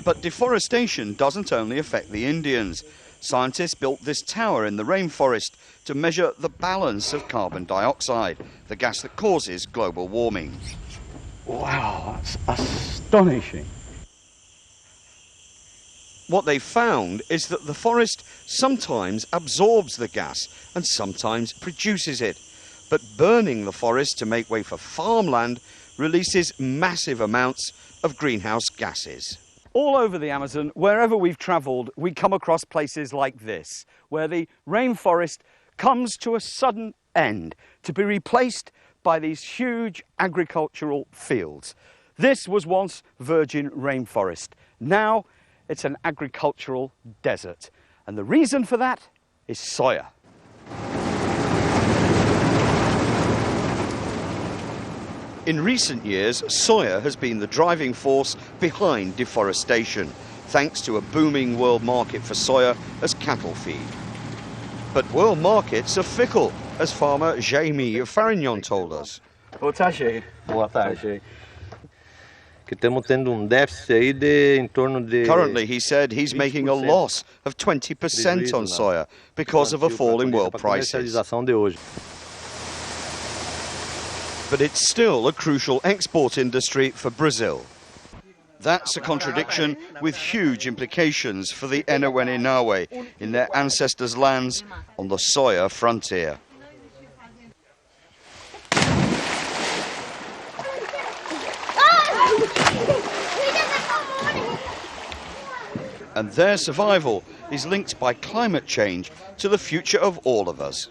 But deforestation doesn't only affect the Indians. Scientists built this tower in the rainforest to measure the balance of carbon dioxide, the gas that causes global warming. Wow, that's astonishing. What they found is that the forest sometimes absorbs the gas and sometimes produces it. But burning the forest to make way for farmland releases massive amounts of greenhouse gases. All over the Amazon, wherever we've travelled, we come across places like this, where the rainforest comes to a sudden end to be replaced by these huge agricultural fields. This was once virgin rainforest. Now it's an agricultural desert. And the reason for that is soya. In recent years, soya has been the driving force behind deforestation, thanks to a booming world market for soya as cattle feed. But world markets are fickle, as farmer Jamie Farignon told us. Currently, he said, he's making a loss of 20% on soya because of a fall in world prices. But it's still a crucial export industry for Brazil. That's a contradiction with huge implications for the Enewenenawe in their ancestors' lands on the soya frontier. And their survival is linked by climate change to the future of all of us.